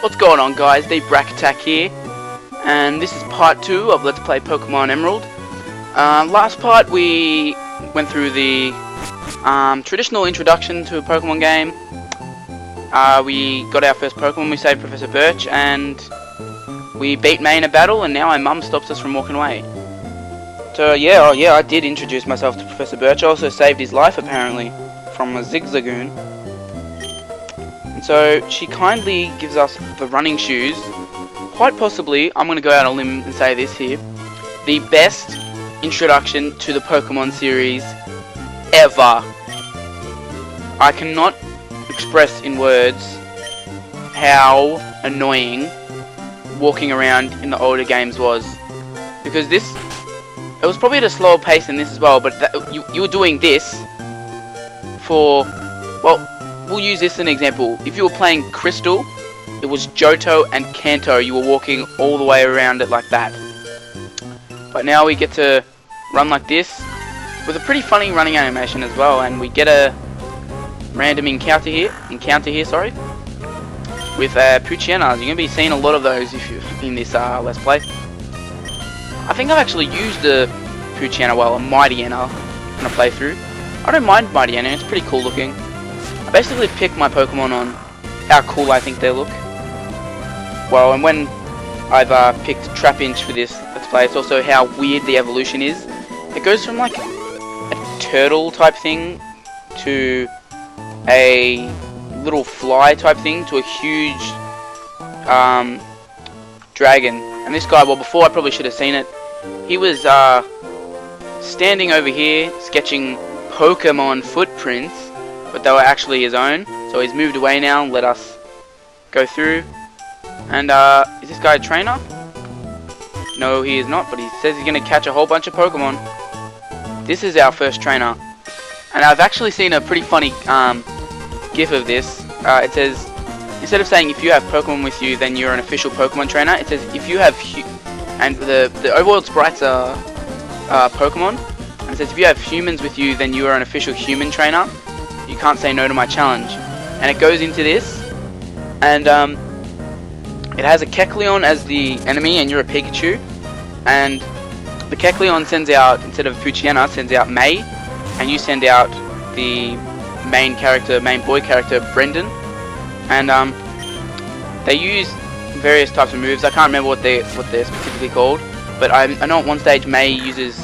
What's going on, guys? The Brack Attack here, and this is part 2 of Let's Play Pokemon Emerald. Last part we went through the traditional introduction to a Pokemon game. We got our first Pokemon, we saved Professor Birch, and we beat May in a battle, and now my mum stops us from walking away. So yeah, I did introduce myself to Professor Birch. I also saved his life, apparently, from a Zigzagoon. And so she kindly gives us the running shoes. Quite possibly, I'm going to go out on a limb and say this here, the best introduction to the Pokemon series ever. I cannot express in words how annoying walking around in the older games was. Because this, it was probably at a slower pace than this as well, but you were doing this for, well, we'll use this as an example. If you were playing Crystal, it was Johto and Kanto. You were walking all the way around it like that. But now we get to run like this with a pretty funny running animation as well, and we get a random encounter here, with Poochyenas. You're going to be seeing a lot of those if you're in this Let's Play. I think I've actually used a Poochyenna, well, a Mightyena in a playthrough. I don't mind Mightyena, it's pretty cool looking. I basically pick my Pokemon on how cool I think they look. Well, and when I've picked Trapinch for this Let's Play, it's also how weird the evolution is. It goes from like a turtle type thing to a little fly type thing to a huge dragon. And this guy, well, before I probably should have seen it, he was standing over here sketching Pokemon footprints, but they were actually his own. So he's moved away now and let us go through. And is this guy a trainer? No, he is not, but he says he's going to catch a whole bunch of Pokemon. This is our first trainer. And I've actually seen a pretty funny gif of this. It says, instead of saying if you have Pokemon with you, then you're an official Pokemon trainer, it says if you have, and the overworld sprites are Pokemon, and it says if you have humans with you, then you are an official human trainer. You can't say no to my challenge. And it goes into this, and it has a Kecleon as the enemy, and you're a Pikachu, and the Kecleon sends out, instead of Poochyenna, sends out May, and you send out the main boy character, Brendan. And they use various types of moves. I can't remember what they're specifically called, but I know at one stage May uses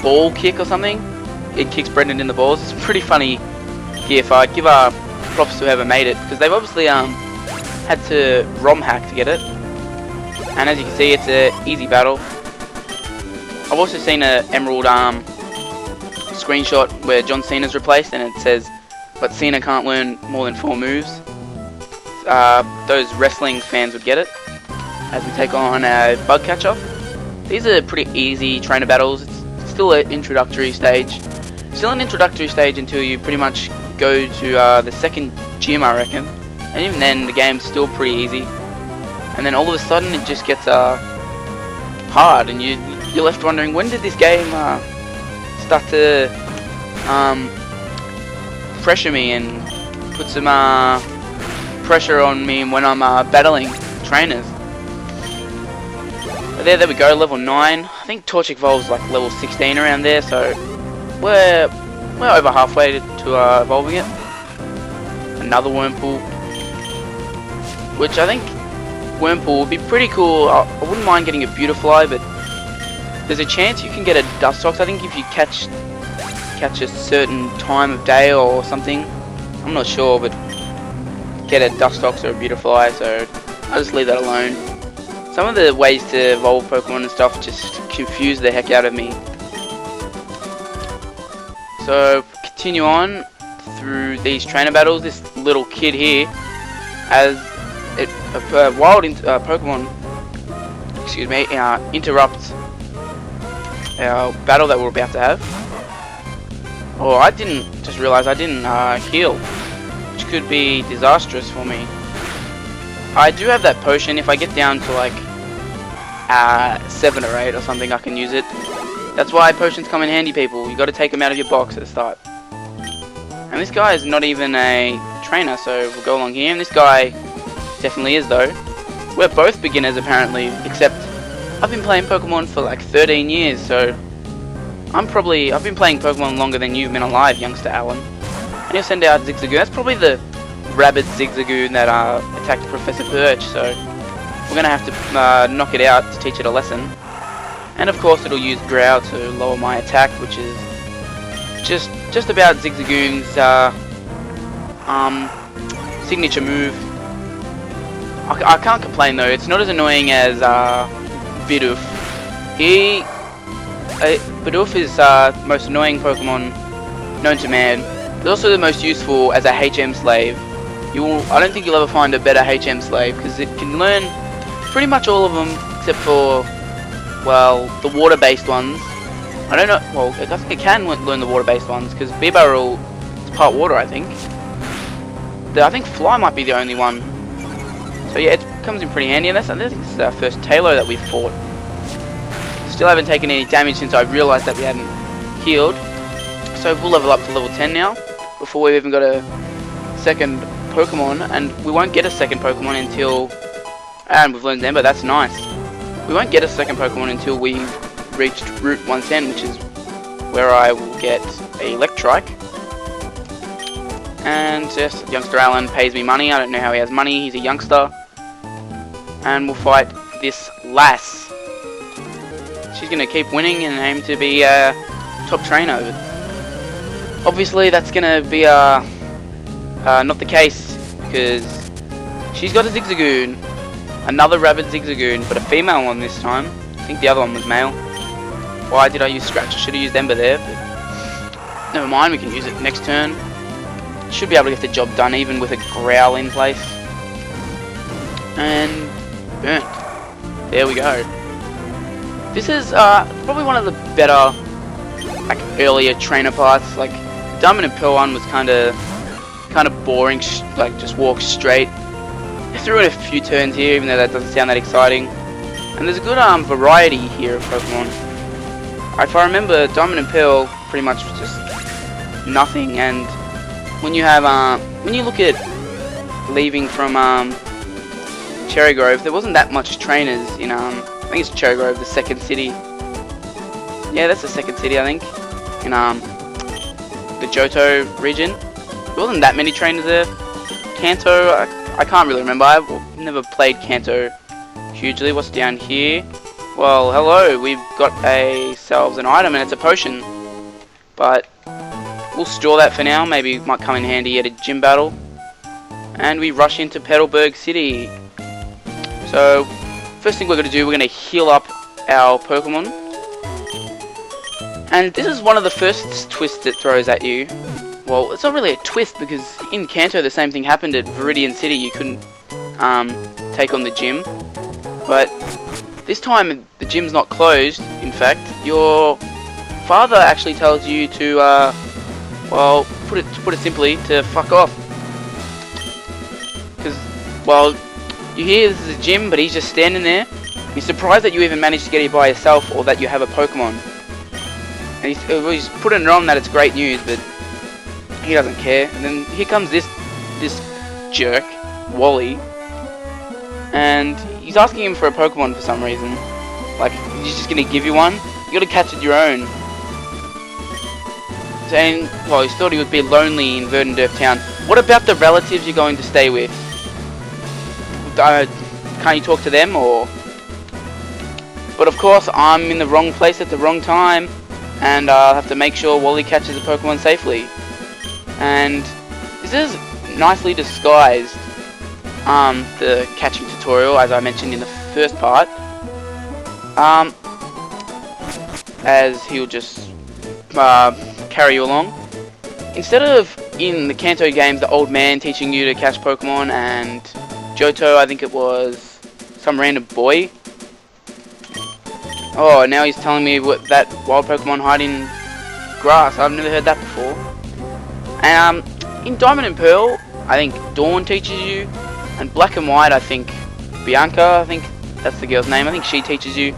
ball kick or something. It kicks Brendan in the balls. It's a pretty funny gif. I'd give props to whoever made it, because they've obviously had to ROM hack to get it. And as you can see, it's an easy battle. I've also seen a Emerald screenshot where John Cena's replaced, and it says, but Cena can't learn more than 4 moves. Those wrestling fans would get it, as we take on a Bug Catcher. These are pretty easy trainer battles. It's still an introductory stage. Still an introductory stage until you pretty much go to the second gym, I reckon. And even then, the game's still pretty easy. And then all of a sudden, it just gets hard, and you're left wondering, when did this game start to pressure me and put some pressure on me when I'm battling trainers. But there we go, level 9. I think Torchic evolves like level 16 around there, so we're over halfway to evolving it. Another Wurmple, which I think Wurmple would be pretty cool. I wouldn't mind getting a Beautifly, but there's a chance you can get a Dustox. I think if you catch a certain time of day or something, I'm not sure, but get a Dustox or a Beautifly, so I'll just leave that alone. Some of the ways to evolve Pokemon and stuff just confuse the heck out of me. So continue on through these trainer battles. This little kid here, as a wild Pokemon, excuse me, interrupts our battle that we're about to have. Oh, I didn't just realize I didn't heal, which could be disastrous for me. I do have that potion. If I get down to like 7 or 8 or something, I can use it. That's why potions come in handy, people. You got to take them out of your box at the start. And this guy is not even a trainer, so we'll go along here. And this guy definitely is though. We're both beginners apparently, except I've been playing Pokemon for like 13 years, so I've been playing Pokemon longer than you've been alive, youngster Alan. And you'll send out Zigzagoon. That's probably the rabid Zigzagoon that attacked Professor Birch, so we're gonna have to knock it out to teach it a lesson. And of course it'll use Growl to lower my attack, which is just about Zigzagoon's signature move. I can't complain though, it's not as annoying as Bidoof. Bidoof is the most annoying Pokemon known to man. It's also the most useful as a HM slave. I don't think you'll ever find a better HM slave, because it can learn pretty much all of them except for, well, the water-based ones. I don't know, well, I think it can learn the water-based ones, because Bibarel is part water, I think. I think Fly might be the only one. So yeah, it comes in pretty handy, and I think this is our first Taillow that we've fought. Still haven't taken any damage since I realised that we hadn't healed. So we'll level up to level 10 now, before we've even got a second Pokemon, and we won't get a second Pokemon until... And we've learned Ember, that's nice. We won't get a second Pokemon until we've reached Route 110, which is where I will get a Electrike. And yes, youngster Alan pays me money. I don't know how he has money, he's a youngster. And we'll fight this lass. She's going to keep winning and aim to be a top trainer. Obviously that's going to be not the case, because she's got a Zigzagoon. Another rabid Zigzagoon, but a female one this time. I think the other one was male. Why did I use Scratch? I should have used Ember there, but never mind, we can use it next turn. Should be able to get the job done even with a Growl in place. And burnt. There we go. This is probably one of the better, like, earlier trainer parts. Like the Diamond and Pearl one was kind of boring, like just walk straight. I threw in a few turns here, even though that doesn't sound that exciting. And there's a good variety here of Pokemon. If I remember, Diamond and Pearl pretty much was just nothing. And when you have when you look at leaving from Cherry Grove, there wasn't that much trainers in I think it's Cherry Grove, the second city. Yeah, that's the second city, I think, in the Johto region. There wasn't that many trainers there. Kanto, I can't really remember. I've never played Kanto hugely. What's down here? Well, hello. We've got ourselves an item, and it's a potion. But we'll store that for now. Maybe it might come in handy at a gym battle. And we rush into Petalburg City. So, first thing we're going to do, we're going to heal up our Pokemon. And this is one of the first twists it throws at you. Well, it's not really a twist, because in Kanto the same thing happened at Viridian City. You couldn't take on the gym. But this time the gym's not closed. In fact, your father actually tells you to, well, to put it simply, to fuck off. Because, well, you hear this is a gym, but he's just standing there. He's surprised that you even managed to get here by yourself, or that you have a Pokemon. And he's putting it on that it's great news, but he doesn't care. And then here comes this jerk, Wally, and he's asking him for a Pokemon for some reason. Like, he's just gonna give you one. You gotta catch it your own. Saying, well, he thought he would be lonely in Verdendorf Town. What about the relatives you're going to stay with? Can't you talk to them, or? But of course, I'm in the wrong place at the wrong time, and I'll have to make sure Wally catches a Pokemon safely. And this is nicely disguised, the catching tutorial, as I mentioned in the first part, as he'll just carry you along. Instead of in the Kanto games, the old man teaching you to catch Pokemon, and Johto, I think it was some random boy. Oh, now he's telling me what that wild Pokemon hide in grass. I've never heard that before. And in Diamond and Pearl, I think Dawn teaches you, and Black and White, I think Bianca, I think that's the girl's name. I think she teaches you.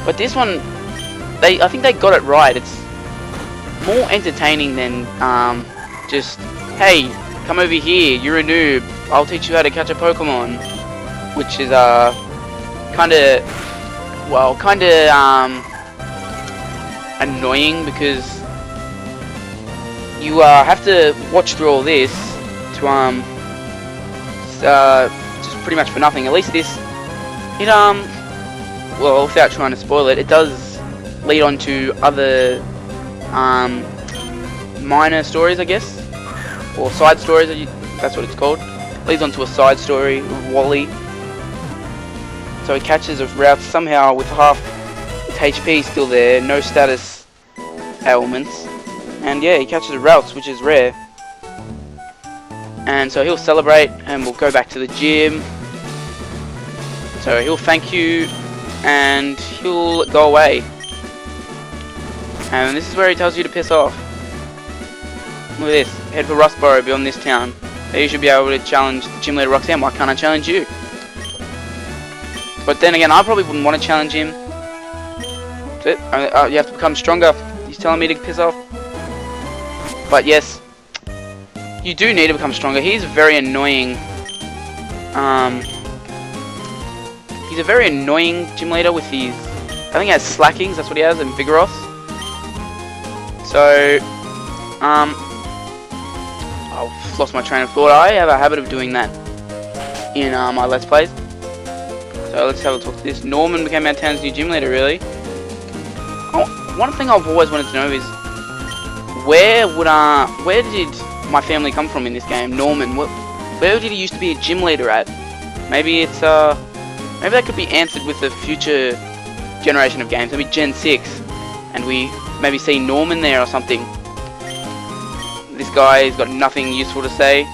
But this one, I think they got it right. It's more entertaining than just, hey, come over here, you're a noob, I'll teach you how to catch a Pokemon. which is kinda annoying, because you have to watch through all this to just pretty much for nothing. At least this, it well, without trying to spoil it, it does lead on to other minor stories, I guess, or side stories. That's what it's called. Leads on to a side story with Wally. So he catches a Ralts somehow with half his HP still there, no status ailments, and yeah, he catches a Ralts, which is rare. And so he'll celebrate, and we'll go back to the gym. So he'll thank you, and he'll go away. And this is where he tells you to piss off. Look at this. Head for Rustboro beyond this town. There you should be able to challenge the gym leader Roxanne. Why can't I challenge you? But then again, I probably wouldn't want to challenge him. You have to become stronger. He's telling me to piss off. But yes, you do need to become stronger. He's very annoying. He's a very annoying gym leader with his, I think he has slackings, that's what he has, and vigorous. So, I've lost my train of thought. I have a habit of doing that in my Let's Plays. So let's have a talk to this. Norman became our town's new gym leader, really. Oh, one thing I've always wanted to know is, where did my family come from in this game? Norman, where did he used to be a gym leader at? Maybe it's maybe that could be answered with a future generation of games, maybe Gen 6, and we maybe see Norman there or something. This guy's got nothing useful to say.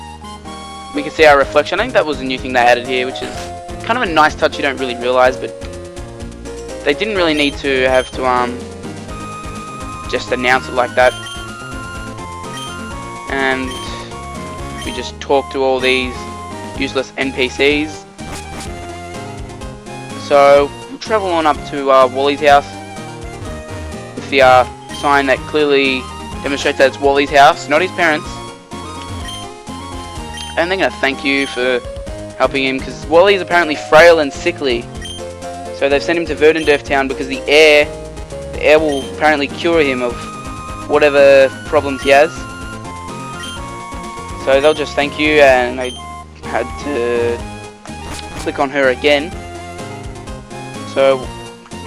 We can see our reflection. I think that was a new thing they added here, which is kind of a nice touch you don't really realise, but they didn't really need to have to just announce it like that. And we just talk to all these useless NPCs. So we'll travel on up to Wally's house with the sign that clearly demonstrates that it's Wally's house, not his parents. And they're going to thank you for helping him, because Wally is apparently frail and sickly. So they've sent him to Verdendorf town because the air will apparently cure him of whatever problems he has. So they'll just thank you, and I had to click on her again. So,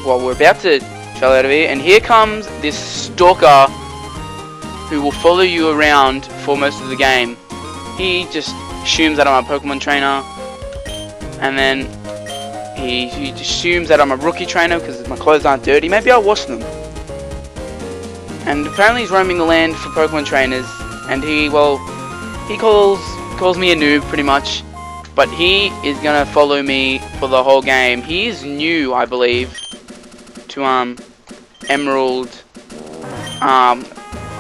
well, we're about to travel out of here, and here comes this stalker who will follow you around for most of the game. He just assumes that I'm a Pokemon trainer, and then he assumes that I'm a rookie trainer because my clothes aren't dirty. Maybe I'll wash them. And apparently he's roaming the land for Pokemon trainers, and he calls me a noob pretty much, but he is gonna follow me for the whole game. He is new, I believe, to Emerald,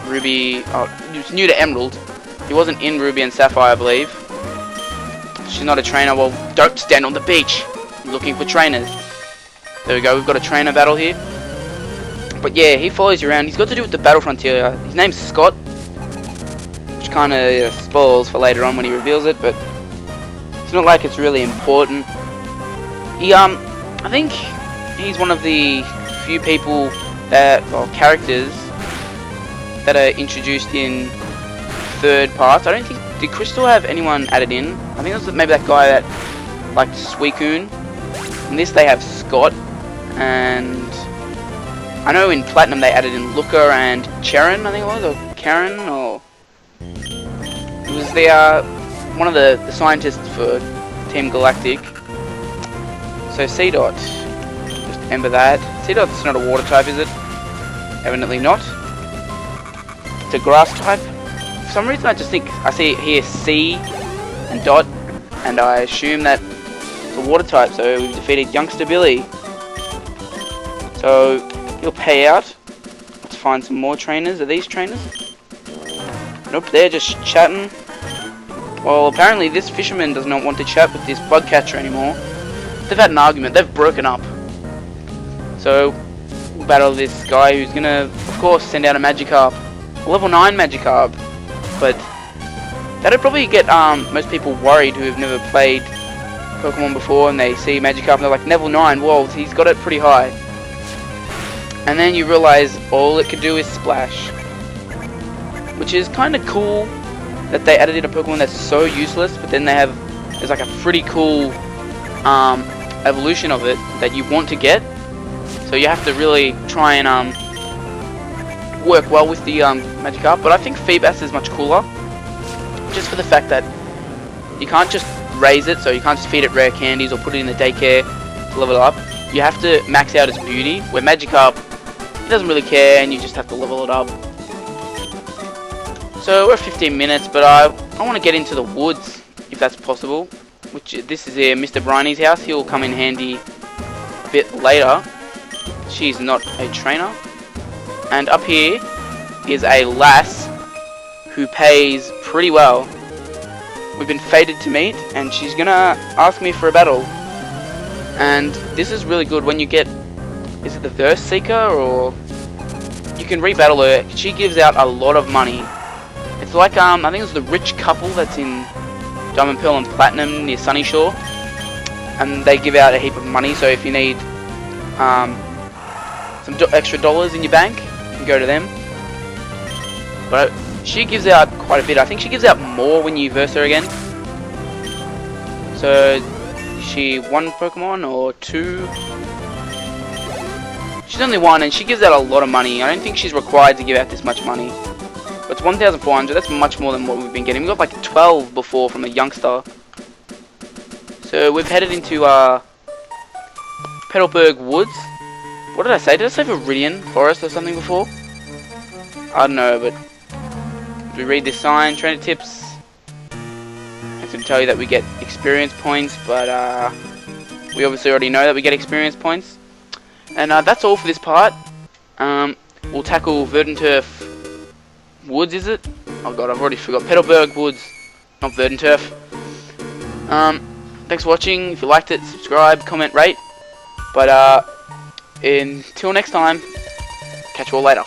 Ruby. Oh, he's new to Emerald. He wasn't in Ruby and Sapphire, I believe. She's not a trainer. Well, don't stand on the beach. I'm looking for trainers. There we go. We've got a trainer battle here. But yeah, he follows you around. He's got to do with the Battle Frontier. His name's Scott, which kind of spoils for later on when he reveals it. But it's not like it's really important. He I think he's one of the few people characters that are introduced in third parts. I don't think, did Crystal have anyone added in? I think it was maybe that guy that liked Suicune. In this they have Scott, and I know in Platinum they added in Looker and Charon, I think it was, or Karen, or it was the one of the scientists for Team Galactic. So Seedot, just remember that. Seedot's not a water type, is it? Evidently not. It's a grass type. For some reason I just think I see here C and Dot, and I assume that it's a water type. So we've defeated Youngster Billy. So he'll pay out. Let's find some more trainers. Are these trainers? Nope, they're just chatting. Well, apparently this fisherman does not want to chat with this bug catcher anymore. They've had an argument. They've broken up. So we'll battle this guy who's gonna, of course, send out a Magikarp, a level 9 Magikarp. But that'd probably get most people worried who have never played Pokemon before and they see Magikarp and they're like, level 9, whoa, he's got it pretty high. And then you realize all it could do is splash. Which is kind of cool that they added in a Pokemon that's so useless, but then there's like a pretty cool evolution of it that you want to get. So you have to really try and work well with the Magikarp. But I think Feebas is much cooler, just for the fact that you can't just raise it, so you can't just feed it rare candies or put it in the daycare to level it up. You have to max out its beauty, where Magikarp, it doesn't really care and you just have to level it up. So we're at 15 minutes, but I want to get into the woods, if that's possible. Which, this is here, Mr. Briney's house. He'll come in handy a bit later. She's not a trainer. And up here is a lass who pays pretty well. We've been fated to meet, and she's gonna ask me for a battle. And this is really good when you get, is it the Verse Seeker, or you can rebattle her. She gives out a lot of money. It's like I think it's the rich couple that's in Diamond, Pearl and Platinum near Sunny Shore, and they give out a heap of money. So if you need some extra dollars in your bank, you can go to them. But she gives out quite a bit. I think she gives out more when you verse her again. So, is she one Pokemon or two? She's only one, and she gives out a lot of money. I don't think she's required to give out this much money. But it's 1,400. That's much more than what we've been getting. We got like 12 before from the youngster. So we've headed into Petalburg Woods. What did I say? Did I say Viridian Forest or something before? I don't know, but we read this sign, trainer tips. It's going to tell you that we get experience points, but we obviously already know that we get experience points. And that's all for this part. We'll tackle Verdanturf Woods, is it? Oh god, I've already forgot. Petalburg Woods, not Verdanturf. Thanks for watching. If you liked it, subscribe, comment, rate. But until next time, catch you all later.